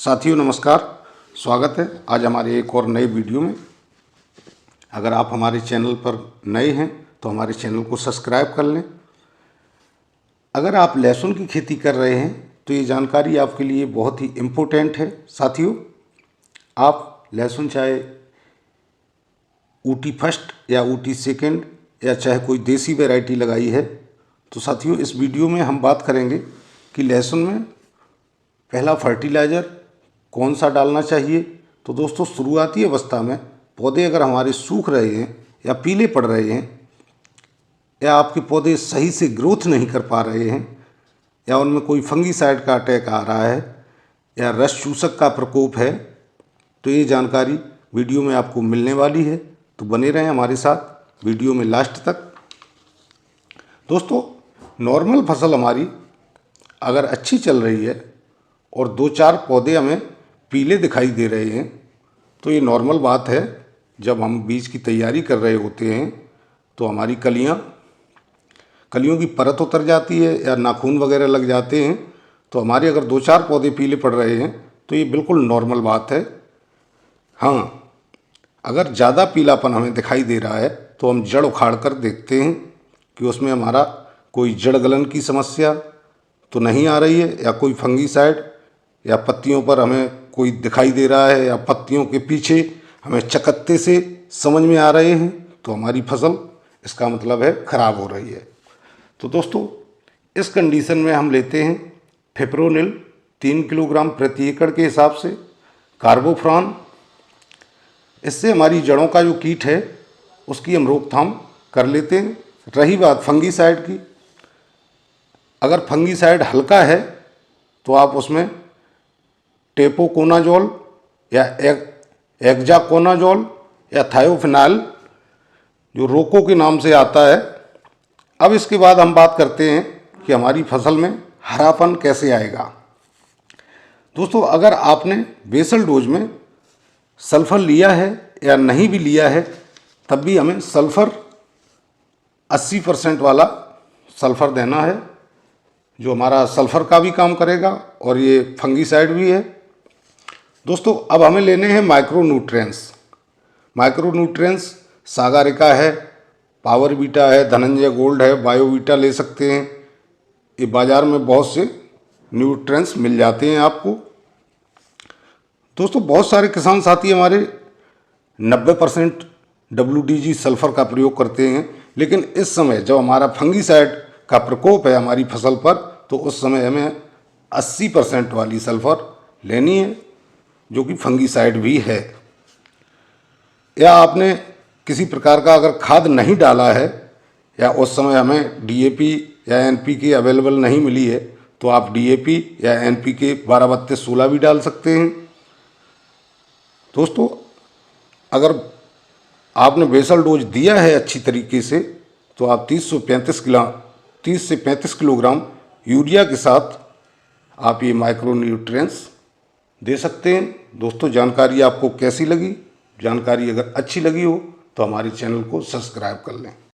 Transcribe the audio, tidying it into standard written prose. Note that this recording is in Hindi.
साथियों नमस्कार, स्वागत है आज हमारे एक और नए वीडियो में। अगर आप हमारे चैनल पर नए हैं तो हमारे चैनल को सब्सक्राइब कर लें। अगर आप लहसुन की खेती कर रहे हैं तो ये जानकारी आपके लिए बहुत ही इम्पोर्टेंट है। साथियों, आप लहसुन चाहे ऊटी फर्स्ट या ऊटी सेकंड या चाहे कोई देसी वैरायटी लगाई है, तो साथियों इस वीडियो में हम बात करेंगे कि लहसुन में पहला फर्टिलाइज़र कौन सा डालना चाहिए। तो दोस्तों, शुरुआती अवस्था में पौधे अगर हमारे सूख रहे हैं या पीले पड़ रहे हैं या आपके पौधे सही से ग्रोथ नहीं कर पा रहे हैं या उनमें कोई फंगीसाइड का अटैक आ रहा है या रस चूसक का प्रकोप है, तो ये जानकारी वीडियो में आपको मिलने वाली है। तो बने रहें हमारे साथ वीडियो में लास्ट तक। दोस्तों, नॉर्मल फसल हमारी अगर अच्छी चल रही है और 2-4 पौधे हमें पीले दिखाई दे रहे हैं तो ये नॉर्मल बात है। जब हम बीज की तैयारी कर रहे होते हैं तो हमारी कलियों की परत उतर जाती है या नाखून वगैरह लग जाते हैं, तो हमारे अगर 2-4 पौधे पीले पड़ रहे हैं तो ये बिल्कुल नॉर्मल बात है। हाँ, अगर ज़्यादा पीलापन हमें दिखाई दे रहा है तो हम जड़ उखाड़ कर देखते हैं कि उसमें हमारा कोई जड़ गलन की समस्या तो नहीं आ रही है या कोई फंगीसाइड या पत्तियों पर हमें कोई दिखाई दे रहा है या पत्तियों के पीछे हमें चकत्ते से समझ में आ रहे हैं, तो हमारी फसल इसका मतलब है ख़राब हो रही है। तो दोस्तों, इस कंडीशन में हम लेते हैं फिप्रोनिल 3 किलोग्राम प्रति एकड़ के हिसाब से, कार्बोफ्रॉन। इससे हमारी जड़ों का जो कीट है उसकी हम रोकथाम कर लेते हैं। रही बात फंगीसाइड की, अगर फंगीसाइड हल्का है तो आप उसमें टेपोकोनाजोल या एक्जाकोनाजोल या थायोफिनाइल जो रोको के नाम से आता है। अब इसके बाद हम बात करते हैं कि हमारी फसल में हरापन कैसे आएगा। दोस्तों, अगर आपने बेसल डोज में सल्फ़र लिया है या नहीं भी लिया है, तब भी हमें सल्फ़र 80% वाला सल्फ़र देना है, जो हमारा सल्फ़र का भी काम करेगा और ये फंगीसाइड भी है। दोस्तों, अब हमें लेने हैं माइक्रो न्यूट्रिएंट्स सागारिका है, पावर बीटा है, धनंजय गोल्ड है, बायोवीटा ले सकते हैं। ये बाज़ार में बहुत से न्यूट्रिएंट्स मिल जाते हैं आपको। दोस्तों, बहुत सारे किसान साथी हमारे 90% WDG सल्फ़र का प्रयोग करते हैं, लेकिन इस समय जब हमारा फंगीसाइड का प्रकोप है हमारी फसल पर, तो उस समय हमें 80% वाली सल्फ़र लेनी है, जो कि फंगीसाइड भी है। या आपने किसी प्रकार का अगर खाद नहीं डाला है या उस समय हमें DAP या NPK अवेलेबल नहीं मिली है, तो आप DAP या NPK 12-32-16 भी डाल सकते हैं। दोस्तों, अगर आपने बेसल डोज दिया है अच्छी तरीके से, तो आप 30 से 35 किलोग्राम यूरिया के साथ आप ये माइक्रो न्यूट्रिएंट्स दे सकते हैं। दोस्तों, जानकारी आपको कैसी लगी? जानकारी अगर अच्छी लगी हो तो हमारे चैनल को सब्सक्राइब कर लें।